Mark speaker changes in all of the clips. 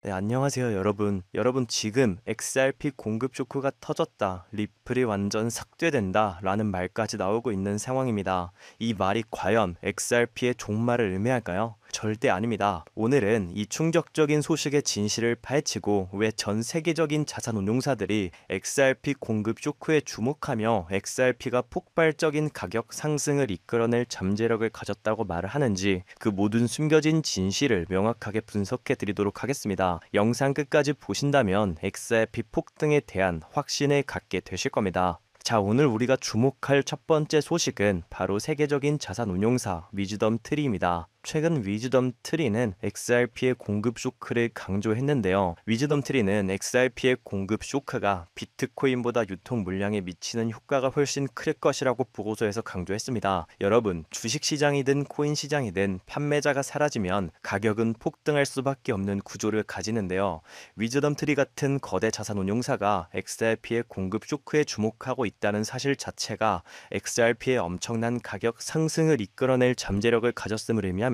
Speaker 1: 네, 안녕하세요, 여러분. 여러분, 지금 XRP 공급 쇼크가 터졌다, 리플이 완전 삭되된다, 라는 말까지 나오고 있는 상황입니다. 이 말이 과연 XRP의 종말을 의미할까요? 절대 아닙니다. 오늘은 이 충격적인 소식의 진실을 파헤치고 왜 전 세계적인 자산 운용사들이 XRP 공급 쇼크에 주목하며 XRP가 폭발적인 가격 상승을 이끌어낼 잠재력을 가졌다고 말을 하는지 그 모든 숨겨진 진실을 명확하게 분석해 드리도록 하겠습니다. 영상 끝까지 보신다면 XRP 폭등에 대한 확신을 갖게 되실 겁니다. 자, 오늘 우리가 주목할 첫 번째 소식은 바로 세계적인 자산 운용사 위즈덤 트리입니다. 최근 위즈덤 트리는 XRP의 공급 쇼크를 강조했는데요. 위즈덤 트리는 XRP의 공급 쇼크가 비트코인보다 유통 물량에 미치는 효과가 훨씬 클 것이라고 보고서에서 강조했습니다. 여러분, 주식시장이든 코인 시장이든 판매자가 사라지면 가격은 폭등할 수밖에 없는 구조를 가지는데요. 위즈덤 트리 같은 거대 자산 운용사가 XRP의 공급 쇼크에 주목하고 있다는 사실 자체가 XRP의 엄청난 가격 상승을 이끌어낼 잠재력을 가졌음을 의미합니다.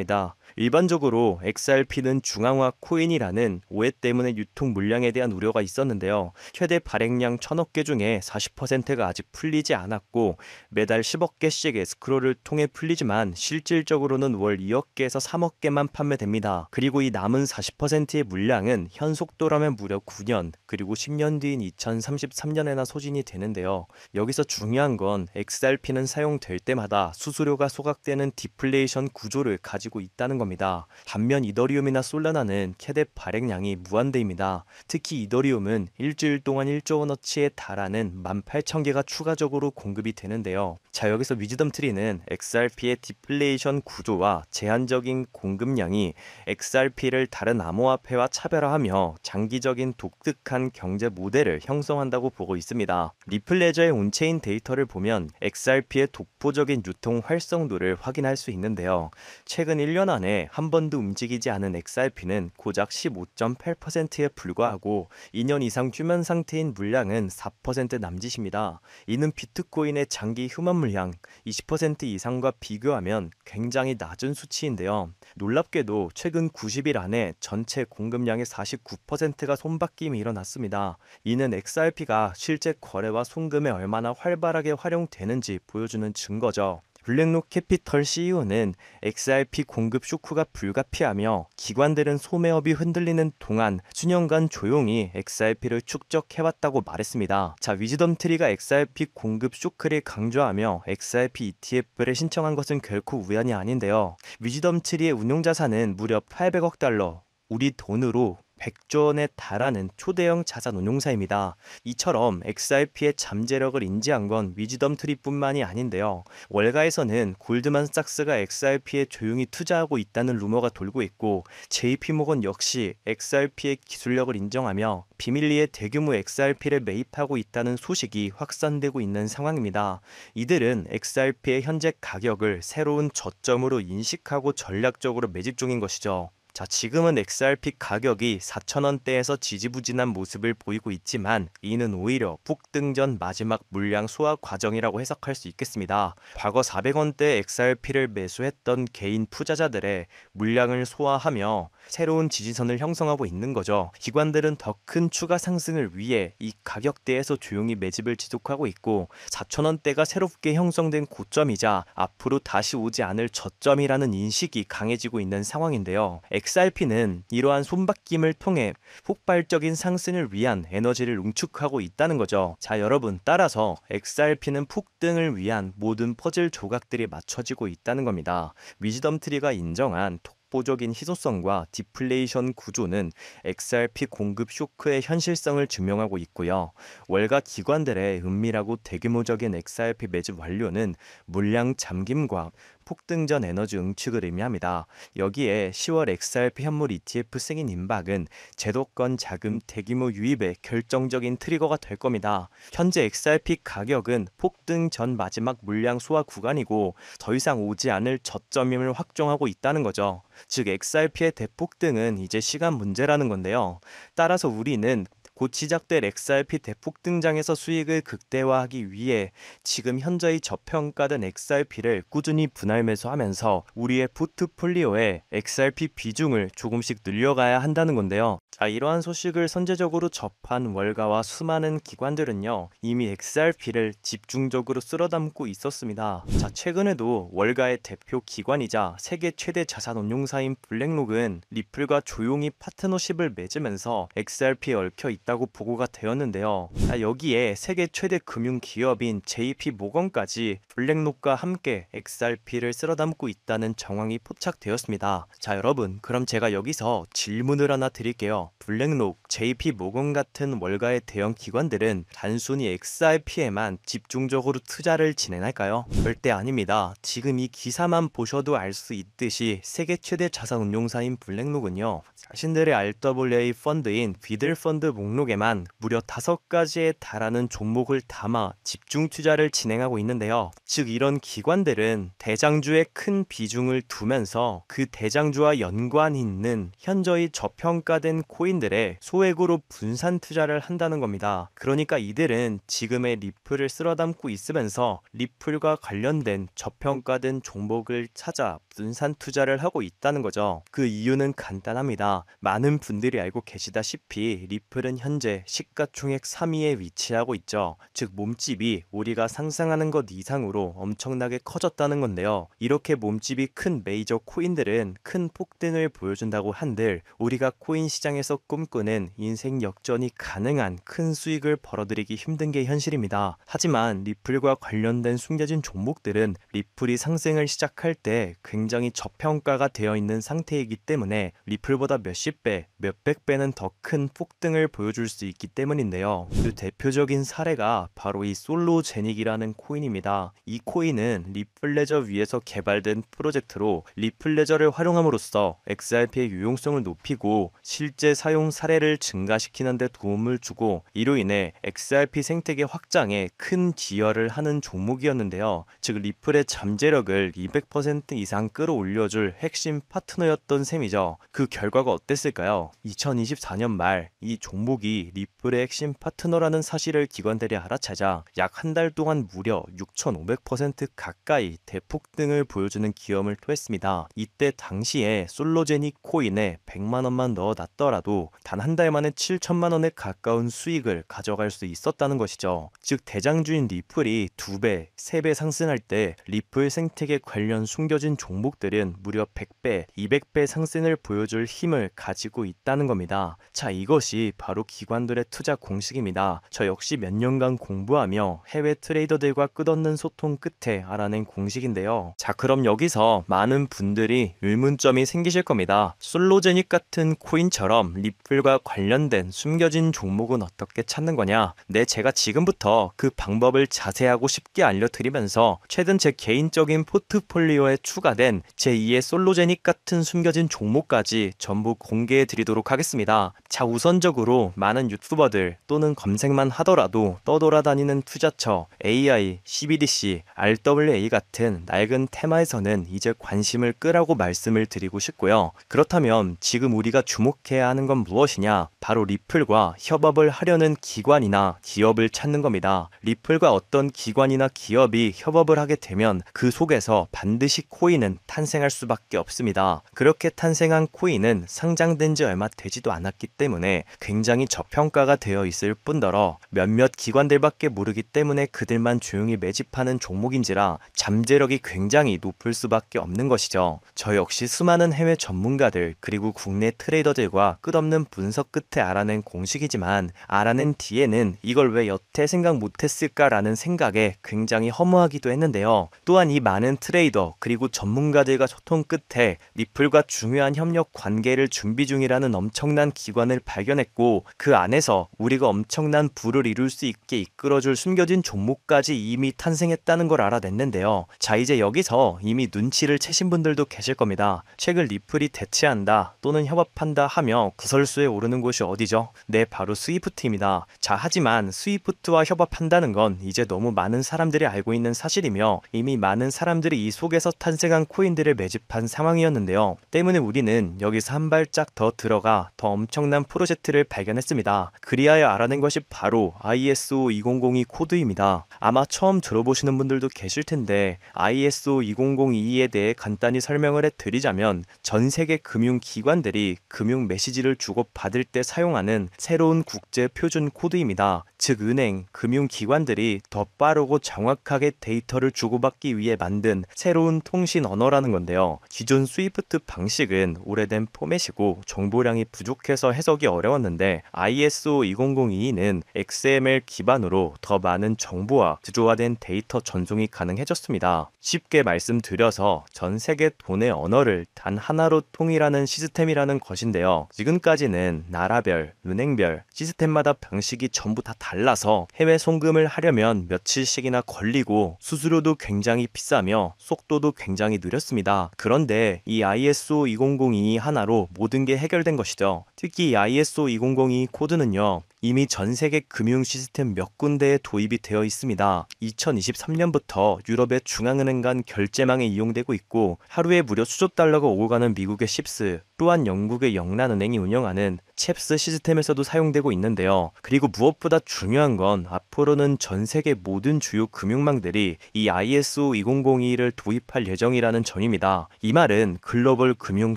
Speaker 1: 일반적으로 XRP는 중앙화 코인이라는 오해 때문에 유통 물량에 대한 우려가 있었는데요. 최대 발행량 1000억 개 중에 40%가 아직 풀리지 않았고 매달 10억 개씩 에스크로를 통해 풀리지만 실질적으로는 월 2억 개에서 3억 개만 판매됩니다. 그리고 이 남은 40%의 물량은 현 속도라면 무려 9년 그리고 10년 뒤인 2033년에나 소진이 되는데요. 여기서 중요한 건 XRP는 사용될 때마다 수수료가 소각되는 디플레이션 구조를 가지고 있다는 겁니다. 반면 이더리움이나 솔라나는 최대 발행량이 무한대입니다. 특히 이더리움은 일주일 동안 1조 원어치에 달하는 18,000개가 추가적으로 공급이 되는데요. 자, 여기서 위즈덤 트리는 XRP의 디플레이션 구조와 제한적인 공급량이 XRP를 다른 암호화폐와 차별화하며 장기적인 독특한 경제 모델을 형성한다고 보고 있습니다. 리플레저의 온체인 데이터를 보면 XRP의 독보적인 유통 활성도를 확인할 수 있는데요. 최근 1년 안에 한 번도 움직이지 않은 XRP는 고작 15.8%에 불과하고 2년 이상 휴면 상태인 물량은 4% 남짓입니다. 이는 비트코인의 장기 휴면 물량 20% 이상과 비교하면 굉장히 낮은 수치인데요. 놀랍게도 최근 90일 안에 전체 공급량의 49%가 손바뀜이 일어났습니다. 이는 XRP가 실제 거래와 송금에 얼마나 활발하게 활용되는지 보여주는 증거죠. 블랙록 캐피털 CEO는 XRP 공급 쇼크가 불가피하며 기관들은 소매업이 흔들리는 동안 수년간 조용히 XRP를 축적해왔다고 말했습니다. 자, 위즈덤 트리가 XRP 공급 쇼크를 강조하며 XRP ETF를 신청한 것은 결코 우연이 아닌데요. 위즈덤 트리의 운용자산은 무려 800억 달러, 우리 돈으로 100조 원에 달하는 초대형 자산 운용사입니다. 이처럼 XRP의 잠재력을 인지한 건 위즈덤 트리뿐만이 아닌데요. 월가에서는 골드만삭스가 XRP에 조용히 투자하고 있다는 루머가 돌고 있고 JP모건 역시 XRP의 기술력을 인정하며 비밀리에 대규모 XRP를 매입하고 있다는 소식이 확산되고 있는 상황입니다. 이들은 XRP의 현재 가격을 새로운 저점으로 인식하고 전략적으로 매집 중인 것이죠. 자, 지금은 XRP 가격이 4,000원대에서 지지부진한 모습을 보이고 있지만 이는 오히려 폭등 전 마지막 물량 소화 과정이라고 해석할 수 있겠습니다. 과거 400원대 XRP를 매수했던 개인 투자자들의 물량을 소화하며 새로운 지지선을 형성하고 있는 거죠. 기관들은 더 큰 추가 상승을 위해 이 가격대에서 조용히 매집을 지속하고 있고 4,000원대가 새롭게 형성된 고점이자 앞으로 다시 오지 않을 저점이라는 인식이 강해지고 있는 상황인데요. XRP는 이러한 손바뀜을 통해 폭발적인 상승을 위한 에너지를 응축하고 있다는 거죠. 자, 여러분, 따라서 XRP는 폭등을 위한 모든 퍼즐 조각들이 맞춰지고 있다는 겁니다. 위즈덤 트리가 인정한 독보적인 희소성과 디플레이션 구조는 XRP 공급 쇼크의 현실성을 증명하고 있고요. 월가 기관들의 은밀하고 대규모적인 XRP 매집 완료는 물량 잠김과 폭등 전 에너지 응축을 의미합니다. 여기에 10월 XRP 현물 ETF 승인 임박은 제도권 자금 대규모 유입의 결정적인 트리거가 될 겁니다. 현재 XRP 가격은 폭등 전 마지막 물량 소화 구간이고 더 이상 오지 않을 저점임을 확정하고 있다는 거죠. 즉 XRP의 대폭등은 이제 시간 문제라는 건데요. 따라서 우리는 곧 시작될 XRP 대폭 등장에서 수익을 극대화하기 위해 지금 현저히 저평가된 XRP를 꾸준히 분할 매수하면서 우리의 포트폴리오에 XRP 비중을 조금씩 늘려가야 한다는 건데요. 이러한 소식을 선제적으로 접한 월가와 수많은 기관들은요, 이미 XRP를 집중적으로 쓸어담고 있었습니다. 최근에도 월가의 대표 기관이자 세계 최대 자산 운용사인 블랙록은 리플과 조용히 파트너십을 맺으면서 XRP에 얽혀 있다고 보고가 되었는데요. 여기에 세계 최대 금융 기업인 JP 모건까지 블랙록과 함께 XRP를 쓸어담고 있다는 정황이 포착되었습니다. 여러분, 그럼 제가 여기서 질문을 하나 드릴게요. 블랙록, JP 모건 같은 월가의 대형 기관들은 단순히 XRP에만 집중적으로 투자를 진행할까요? 절대 아닙니다. 지금 이 기사만 보셔도 알 수 있듯이 세계 최대 자산 운용사인 블랙록은요, 자신들의 RWA 펀드인 비들 펀드 목록에만 무려 5가지에 달하는 종목을 담아 집중 투자를 진행하고 있는데요. 즉 이런 기관들은 대장주에 큰 비중을 두면서 그 대장주와 연관이 있는 현저히 저평가된 코인들에 소액으로 분산 투자를 한다는 겁니다. 그러니까 이들은 지금의 리플을 쓸어담고 있으면서 리플과 관련된 저평가된 종목을 찾아 분산 투자를 하고 있다는 거죠. 그 이유는 간단합니다. 많은 분들이 알고 계시다시피 리플은 현재 시가총액 3위에 위치하고 있죠. 즉 몸집이 우리가 상상하는 것 이상으로 엄청나게 커졌다는 건데요. 이렇게 몸집이 큰 메이저 코인들은 큰 폭등을 보여준다고 한들 우리가 코인 시장에서 꿈꾸는 인생 역전이 가능한 큰 수익을 벌어들이기 힘든 게 현실입니다. 하지만 리플과 관련된 숨겨진 종목들은 리플이 상승을 시작할 때 굉장히 저평가가 되어 있는 상태이기 때문에 리플보다 몇십 배, 몇백 배는 더 큰 폭등을 보여줄 수 있기 때문인데요. 그 대표적인 사례가 바로 이 솔로제닉이라는 코인입니다. 이 코인은 리플레저 위에서 개발된 프로젝트로 리플레저를 활용함으로써 XRP의 유용성을 높이고 실제 사용 사례를 증가시키는 데 도움을 주고 이로 인해 XRP 생태계 확장에 큰 기여를 하는 종목이었는데요. 즉 리플의 잠재력을 200% 이상 끌어올려줄 핵심 파트너였던 셈이죠. 그 결과가 어땠을까요? 2024년 말 이 종목이 리플의 핵심 파트너라는 사실을 기관들이 알아차자 약 한 달 동안 무려 6,500% 가까이 대폭등을 보여주는 기염을 토했습니다. 이때 당시에 솔로제닉 코인에 100만 원만 넣어놨더라도 단 한 달 만에 7천만 원에 가까운 수익을 가져갈 수 있었다는 것이죠. 즉 대장주인 리플이 2배, 3배 상승할 때 리플 생태계 관련 숨겨진 종목들은 무려 100배, 200배 상승을 보여줄 힘을 가지고 있다는 겁니다. 이것이 바로 기관들의 투자 공식입니다. 저 역시 몇 년간 공부하며 해외 트레이더들과 끝없는 소통 끝에 알아낸 공식인데요. 그럼 여기서 많은 분들이 의문점이 생기실 겁니다. 솔로제닉 같은 코인처럼 리플과 관련된 숨겨진 종목은 어떻게 찾는 거냐? 제가 지금부터 그 방법을 자세하고 쉽게 알려드리면서 최근 제 개인적인 포트폴리오에 추가된 제2의 솔로제닉 같은 숨겨진 종목까지 전부 공개해 드리도록 하겠습니다. 우선적으로 많은 유튜버들 또는 검색만 하더라도 떠돌아다니는 투자처, AI, CBDC, RWA 같은 낡은 테마에서는 이제 관심을 끄라고 말씀을 드리고 싶고요. 그렇다면 지금 우리가 주목해야 하는 건 무엇이냐? 바로 리플과 협업을 하려는 기관이나 기업을 찾는 겁니다. 리플과 어떤 기관이나 기업이 협업을 하게 되면 그 속에서 반드시 코인은 탄생할 수밖에 없습니다. 그렇게 탄생한 코인은 상장된 지 얼마 되지도 않았기 때문에 굉장히 저평가가 되어 있을 뿐더러 몇몇 기관들밖에 모르기 때문에 그들만 조용히 매집하는 종목인지라 잠재력이 굉장히 높을 수밖에 없는 것이죠. 저 역시 수많은 해외 전문가들 그리고 국내 트레이더들과 끝없는 분석 끝에 알아낸 공식이지만 알아낸 뒤에는 이걸 왜 여태 생각 못했을까라는 생각에 굉장히 허무하기도 했는데요. 또한 이 많은 트레이더 그리고 전문가들과 소통 끝에 리플과 중요한 협력 관계를 준비 중이라는 엄청난 기관을 발견했고 그 안에서 우리가 엄청난 부를 이룰 수 있게 이끌어줄 숨겨진 종목까지 이미 탄생했다는 걸 알아냈는데요. 이제 여기서 이미 눈치를 채신 분들도 계실 겁니다. 최근 리플이 대체한다 또는 협업한다 하며 구설수에 오르는 곳이 어디죠? 바로 스위프트입니다. 하지만 스위프트와 협업한다는 건 이제 너무 많은 사람들이 알고 있는 사실이며 이미 많은 사람들이 이 속에서 탄생한 코인들을 매집한 상황이었는데요. 때문에 우리는 여기서 한 발짝 더 들어가 더 엄청난 프로젝트를 발견했습니다. 그리하여 알아낸 것이 바로 ISO 2002 코드입니다. 아마 처음 들어보시는 분들도 계실 텐데 ISO 2002에 대해 간단히 설명을 해드리자면 전 세계 금융기관들이 금융 메시지를 이익을 주고받을 때 사용하는 새로운 국제 표준 코드입니다. 즉 은행, 금융기관들이 더 빠르고 정확하게 데이터를 주고받기 위해 만든 새로운 통신 언어라는 건데요. 기존 스위프트 방식은 오래된 포맷이고 정보량이 부족해서 해석이 어려웠는데 ISO 20022는 XML 기반으로 더 많은 정보와 구조화된 데이터 전송이 가능해졌습니다. 쉽게 말씀드려서 전 세계 돈의 언어를 단 하나로 통일하는 시스템이라는 것인데요. 지금까지는 나라별, 은행별, 시스템마다 방식이 전부 다 달라서 해외 송금을 하려면 며칠씩이나 걸리고 수수료도 굉장히 비싸며 속도도 굉장히 느렸습니다. 그런데 이 ISO 2002 하나로 모든 게 해결된 것이죠. 특히 이 ISO 2002 코드는요. 이미 전 세계 금융 시스템 몇 군데에 도입이 되어 있습니다. 2023년부터 유럽의 중앙은행 간 결제망에 이용되고 있고 하루에 무려 수조 달러가 오고 가는 미국의 칩스, 또한 영국의 영란은행이 운영하는 챕스 시스템에서도 사용되고 있는데요. 그리고 무엇보다 중요한 건 앞으로는 전 세계 모든 주요 금융망들이 이 ISO 2002를 도입할 예정이라는 점입니다. 이 말은 글로벌 금융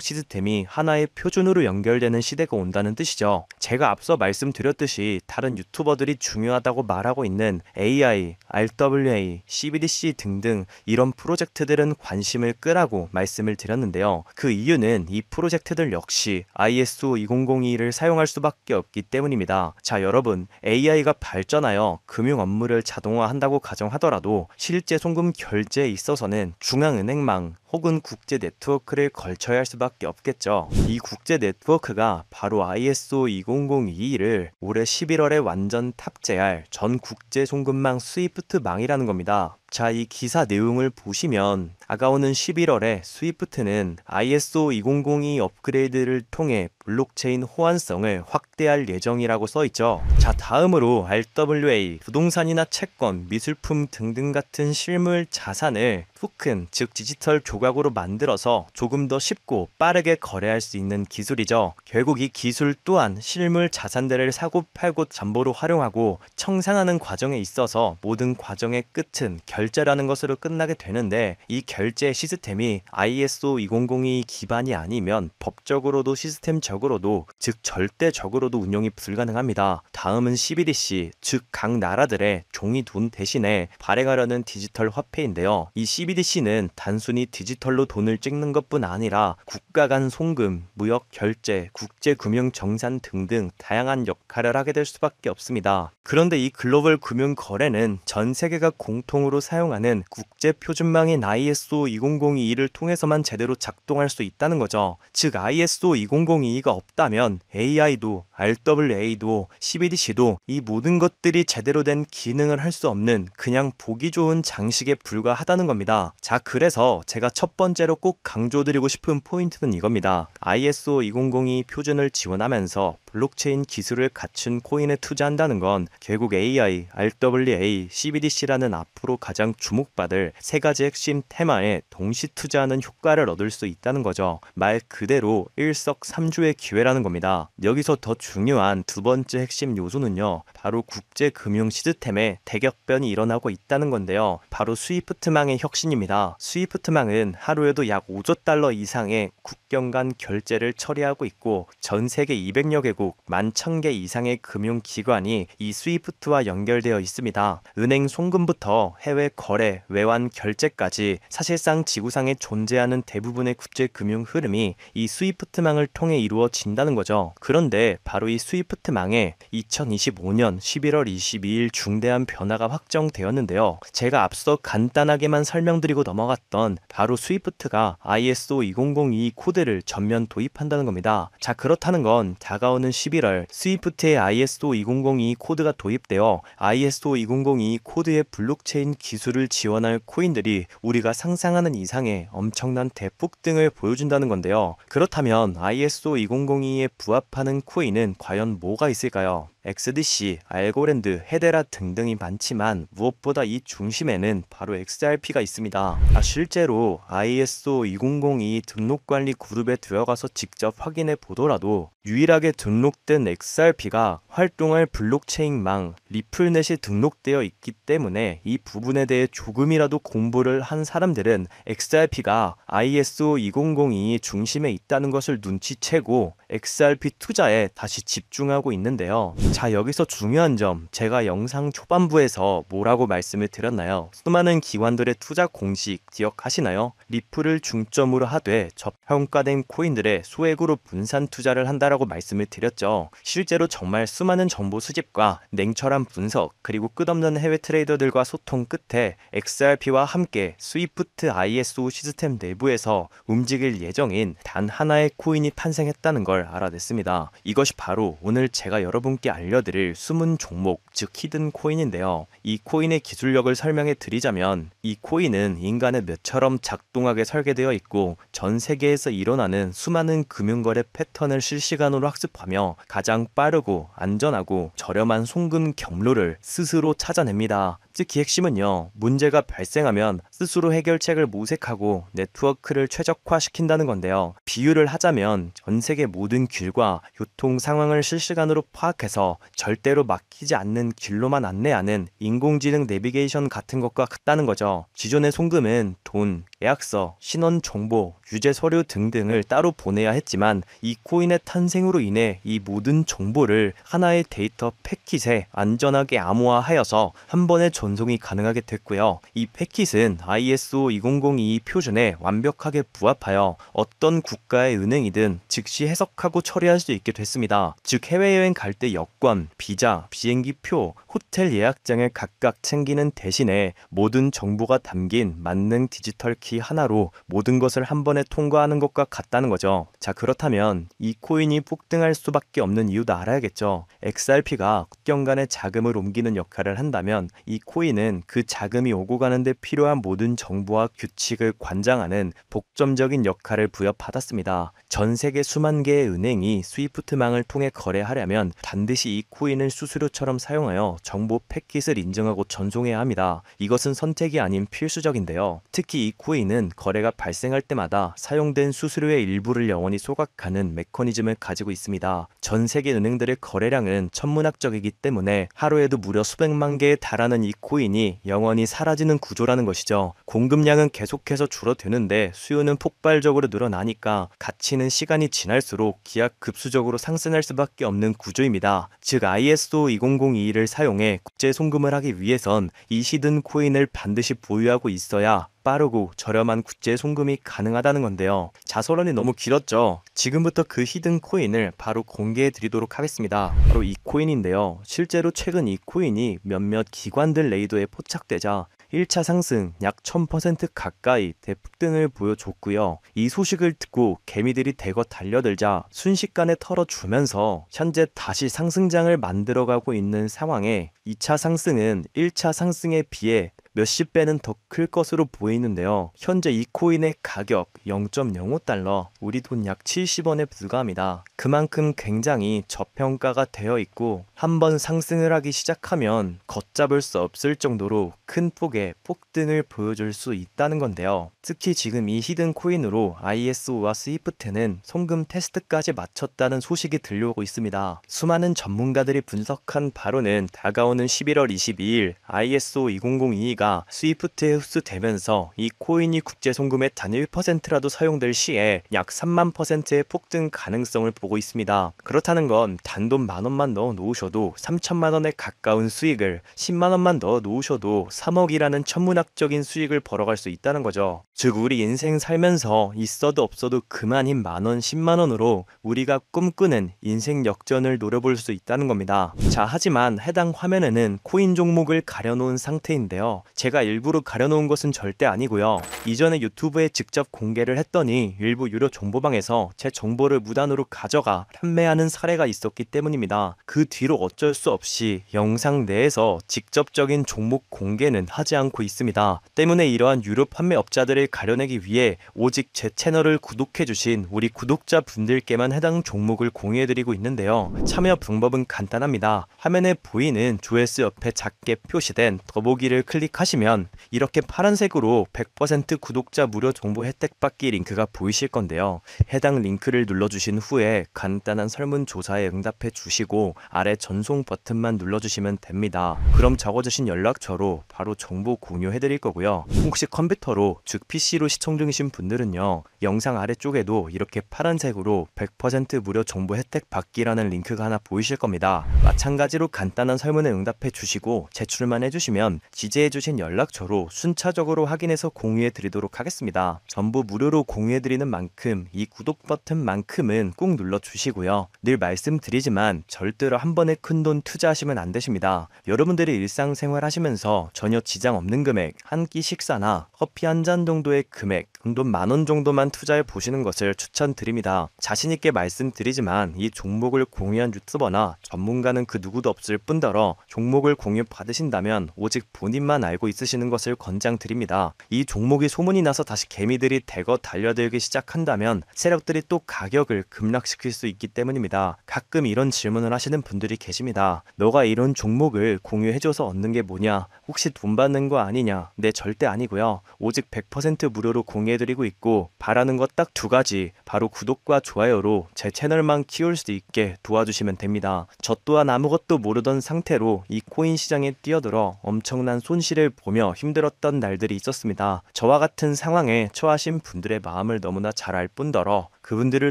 Speaker 1: 시스템이 하나의 표준으로 연결되는 시대가 온다는 뜻이죠. 제가 앞서 말씀드렸듯이 다른 유튜버들이 중요하다고 말하고 있는 AI, RWA, CBDC 등등 이런 프로젝트들은 관심을 끄라고 말씀을 드렸는데요. 그 이유는 이 프로젝트들 역시 ISO 2002를 사용할 수밖에 없기 때문입니다. 자, 여러분, AI가 발전하여 금융 업무를 자동화한다고 가정하더라도 실제 송금 결제에 있어서는 중앙은행망 혹은 국제 네트워크를 걸쳐야 할 수밖에 없겠죠. 이 국제 네트워크가 바로 ISO 2002를 올해 11월에 완전 탑재할 전 국제 송금망 스위프트망이라는 겁니다. 자, 이 기사 내용을 보시면 다가오는 11월에 스위프트는 ISO 2002 업그레이드를 통해 블록체인 호환성을 확대할 예정이라고 써있죠. 자, 다음으로 RWA, 부동산이나 채권, 미술품 등등 같은 실물 자산을 토큰, 즉 디지털 조각으로 만들어서 조금 더 쉽고 빠르게 거래할 수 있는 기술이죠. 결국 이 기술 또한 실물 자산들을 사고 팔고 잠보로 활용하고 청산하는 과정에 있어서 모든 과정의 끝은 결제라는 것으로 끝나게 되는데 이 결제 시스템이 ISO 2002 기반이 아니면 법적으로도 시스템적으로도 즉 절대적으로도 운영이 불가능합니다. 다음은 CBDC, 즉 각 나라들의 종이 돈 대신에 발행하려는 디지털 화폐인데요. 이 CBDC는 단순히 디지털로 돈을 찍는 것뿐 아니라 국가 간 송금, 무역 결제, 국제 금융 정산 등등 다양한 역할을 하게 될 수밖에 없습니다. 그런데 이 글로벌 금융 거래는 전 세계가 공통으로 사용하는 국제 표준망인 ISO 2002를 통해서만 제대로 작동할 수 있다는 거죠. 즉 ISO 2002가 없다면 AI도 RWA도 CBDC도 이 모든 것들이 제대로 된 기능을 할 수 없는 그냥 보기 좋은 장식에 불과하다는 겁니다. 자, 그래서 제가 첫 번째로 꼭 강조드리고 싶은 포인트는 이겁니다. ISO 2002 표준을 지원하면서 블록체인 기술을 갖춘 코인에 투자한다는 건 결국 AI, RWA, CBDC라는 앞으로 가장 주목받을 세 가지 핵심 테마에 동시 투자하는 효과를 얻을 수 있다는 거죠. 말 그대로 일석삼조의 기회라는 겁니다. 여기서 더 중요한 두 번째 핵심 요소는요. 바로 국제 금융 시스템에 대격변이 일어나고 있다는 건데요. 바로 스위프트망의 혁신입니다. 스위프트망은 하루에도 약 5조 달러 이상의 국경 간 결제를 처리하고 있고 전 세계 200여 개국 11,000개 이상의 금융기관이 이 스위프트와 연결되어 있습니다. 은행 송금부터 해외 거래, 외환 결제까지 사실상 지구상에 존재하는 대부분의 국제 금융 흐름이 이 스위프트망을 통해 이루어진다는 거죠. 그런데 바로 이 스위프트망에 2025년 11월 22일 중대한 변화가 확정되었는데요. 제가 앞서 간단하게만 설명드리고 넘어갔던 바로 스위프트가 ISO 2002 코드를 전면 도입한다는 겁니다. 자, 그렇다는 건 다가오는 11월 스위프트의 ISO 2002 코드가 도입되어 ISO 2002 코드의 블록체인 기술을 지원할 코인들이 우리가 상상하는 이상의 엄청난 대폭등을 보여준다는 건데요. 그렇다면 ISO 2002에 부합하는 코인은 과연 뭐가 있을까요? XDC, 알고랜드, 헤데라 등등이 많지만 무엇보다 이 중심에는 바로 XRP가 있습니다. 실제로 ISO 2002 등록관리 그룹에 들어가서 직접 확인해 보더라도 유일하게 등록된 XRP가 활동할 블록체인망 리플넷이 등록되어 있기 때문에 이 부분에 대해 조금이라도 공부를 한 사람들은 XRP가 ISO 2002 중심에 있다는 것을 눈치채고 XRP 투자에 다시 집중하고 있는데요. 자, 여기서 중요한 점, 제가 영상 초반부에서 뭐라고 말씀을 드렸나요? 수많은 기관들의 투자 공식 기억하시나요? 리플을 중점으로 하되 저평가된 코인들의 소액으로 분산 투자를 한다라고 말씀을 드렸죠. 실제로 정말 수많은 정보 수집과 냉철한 분석, 그리고 끝없는 해외 트레이더들과 소통 끝에 XRP와 함께 스위프트 ISO 시스템 내부에서 움직일 예정인 단 하나의 코인이 탄생했다는 걸 알아냈습니다. 이것이 바로 오늘 제가 여러분께 알려드릴 숨은 종목, 즉 히든 코인인데요. 이 코인의 기술력을 설명해 드리자면 이 코인은 인간의 뇌처럼 작동하게 설계되어 있고 전 세계에서 일어나는 수많은 금융거래 패턴을 실시간으로 학습하며 가장 빠르고 안전하고 저렴한 송금 경로를 스스로 찾아냅니다. 특히 핵심은요, 문제가 발생하면 스스로 해결책을 모색하고 네트워크를 최적화시킨다는 건데요. 비유를 하자면 전 세계 모든 길과 교통 상황을 실시간으로 파악해서 절대로 막히지 않는 길로만 안내하는 인공지능 내비게이션 같은 것과 같다는 거죠. 기존의 송금은 돈, 계약서, 신원 정보, 유죄 서류 등등을 따로 보내야 했지만 이 코인의 탄생으로 인해 이 모든 정보를 하나의 데이터 패킷에 안전하게 암호화하여서 한 번에 전송이 가능하게 됐고요. 이 패킷은 ISO 2002 표준에 완벽하게 부합하여 어떤 국가의 은행이든 즉시 해석하고 처리할 수 있게 됐습니다. 즉 해외여행 갈 때 여권, 비자, 비행기표, 호텔 예약장을 각각 챙기는 대신에 모든 정보가 담긴 만능 디지털 키 하나로 모든 것을 한 번에 통과하는 것과 같다는 거죠. 자, 그렇다면 이 코인이 폭등할 수밖에 없는 이유도 알아야겠죠. XRP가 국경 간의 자금을 옮기는 역할을 한다면 이 코인은 그 자금이 오고 가는데 필요한 모든 정보와 규칙을 관장하는 독점적인 역할을 부여받았습니다. 전 세계 수만 개의 은행이 스위프트망을 통해 거래하려면 반드시 이 코인을 수수료처럼 사용하여 정보 패킷을 인증하고 전송해야 합니다. 이것은 선택이 아닌 필수적인데요. 특히 이 코인은 거래가 발생할 때마다 사용된 수수료의 일부를 영원히 소각하는 메커니즘을 가지고 있습니다. 전 세계 은행들의 거래량은 천문학적이기 때문에 하루에도 무려 수백만 개에 달하는 이 코인이 영원히 사라지는 구조라는 것이죠. 공급량은 계속해서 줄어드는데 수요는 폭발적으로 늘어나니까 가치는 시간이 지날수록 기하급수적으로 상승할 수밖에 없는 구조입니다. 즉 ISO 2002를 사용해 국제 송금을 하기 위해선 이 히든 코인을 반드시 보유하고 있어야 빠르고 저렴한 국제 송금이 가능하다는 건데요. 자서론이 너무 길었죠. 지금부터 그 히든 코인을 바로 공개해 드리도록 하겠습니다. 바로 이 코인인데요. 실제로 최근 이 코인이 몇몇 기관들 레이더에 포착되자 1차 상승 약 1000% 가까이 대폭등을 보여줬고요. 이 소식을 듣고 개미들이 대거 달려들자 순식간에 털어주면서 현재 다시 상승장을 만들어가고 있는 상황에 2차 상승은 1차 상승에 비해 몇십 배는 더 클 것으로 보이는데요. 현재 이 코인의 가격 0.05달러, 우리 돈 약 70원에 불과합니다. 그만큼 굉장히 저평가가 되어 있고 한번 상승을 하기 시작하면 걷잡을 수 없을 정도로 큰 폭의 폭등을 보여줄 수 있다는 건데요. 특히 지금 이 히든 코인으로 ISO와 스위프트는 송금 테스트까지 마쳤다는 소식이 들려오고 있습니다. 수많은 전문가들이 분석한 바로는 다가오는 11월 22일 ISO 2002가 스위프트에 흡수되면서 이 코인이 국제 송금의 단 1%라도 사용될 시에 약 3만 %의 폭등 가능성을 보고 있습니다. 그렇다는 건 단돈 10,000원만 넣어 놓으셔도 3천만 원에 가까운 수익을 10만 원만 넣어 놓으셔도 3억이라는 천문학적인 수익을 벌어갈 수 있다는 거죠. 즉 우리 인생 살면서 있어도 없어도 그만인 만원 10만원으로 우리가 꿈꾸는 인생 역전을 노려볼 수 있다는 겁니다. 자, 하지만 해당 화면에는 코인 종목을 가려놓은 상태인데요. 제가 일부러 가려놓은 것은 절대 아니고요. 이전에 유튜브에 직접 공개를 했더니 일부 유료 정보방에서 제 정보를 무단으로 가져가 판매하는 사례가 있었기 때문입니다. 그 뒤로 어쩔 수 없이 영상 내에서 직접적인 종목 공개는 하지 않고 있습니다. 때문에 이러한 유료 판매업자들을 가려내기 위해 오직 제 채널을 구독해주신 우리 구독자분들께만 해당 종목을 공유해드리고 있는데요. 참여 방법은 간단합니다. 화면에 보이는 조회수 옆에 작게 표시된 더보기를 클릭하시면 이렇게 파란색으로 100% 구독자 무료 정보 혜택 받기 링크가 보이실 건데요. 해당 링크를 눌러주신 후에 간단한 설문조사에 응답해 주시고 아래 전송 버튼만 눌러주시면 됩니다. 그럼 적어주신 연락처로 바로 정보 공유해드릴 거고요. 혹시 컴퓨터로 즉 PC로 시청 중이신 분들은요, 영상 아래쪽에도 이렇게 파란색으로 100% 무료 정보 혜택 받기라는 링크가 하나 보이실 겁니다. 마찬가지로 간단한 설문에 응답해 주시고 제출만 해주시면 지지해주신 연락처로 순차적으로 확인해서 공유해 드리도록 하겠습니다. 전부 무료로 공유해 드리는 만큼 이 구독 버튼만큼은 꼭 눌러주시고요. 늘 말씀드리지만 절대로 한 번에 큰돈 투자하시면 안 되십니다. 여러분들이 일상생활 하시면서 전혀 지장 없는 금액, 한 끼 식사나 커피 한 잔 정도의 금액, 돈 10,000원 정도만 투자해 보시는 것을 추천드립니다. 자신있게 말씀드리지만 이 종목을 공유한 유튜버나 전문가는 그 누구도 없을 뿐더러 종목을 공유 받으신다면 오직 본인만 알고 있으시는 것을 권장드립니다. 이 종목이 소문이 나서 다시 개미들이 대거 달려들기 시작한다면 세력들이 또 가격을 급락시킬 수 있기 때문입니다. 가끔 이런 질문을 하시는 분들이 계십니다. 너가 이런 종목을 공유해줘서 얻는 게 뭐냐? 혹시 돈 받는 거 아니냐? 네, 절대 아니고요. 오직 100% 무료로 공유해드리고 있고 바라는 것 딱 2가지, 바로 구독과 좋아요로 제 채널만 키울 수 있게 도와주시면 됩니다. 저 또한 아무것도 모르던 상태로 이 코인 시장에 뛰어들어 엄청난 손실을 보며 힘들었던 날들이 있었습니다. 저와 같은 상황에 처하신 분들의 마음을 너무나 잘 알 뿐더러 그분들을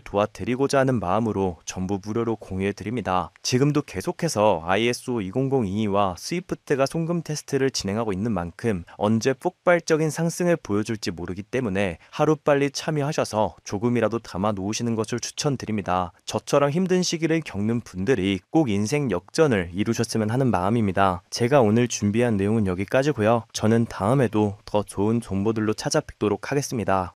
Speaker 1: 도와드리고자 하는 마음으로 전부 무료로 공유해드립니다. 지금도 계속해서 ISO 20022와 스위프트가 송금 테스트를 진행하고 있는 만큼 언제 폭발적인 상승을 보여줄지 모르기 때문에 하루빨리 참여하셔서 조금이라도 담아 놓으시는 것을 추천드립니다. 저처럼 힘든 시기를 겪는 분들이 꼭 인생 역전을 이루셨으면 하는 마음입니다. 제가 오늘 준비한 내용은 여기까지고요. 저는 다음에도 더 좋은 정보들로 찾아뵙도록 하겠습니다.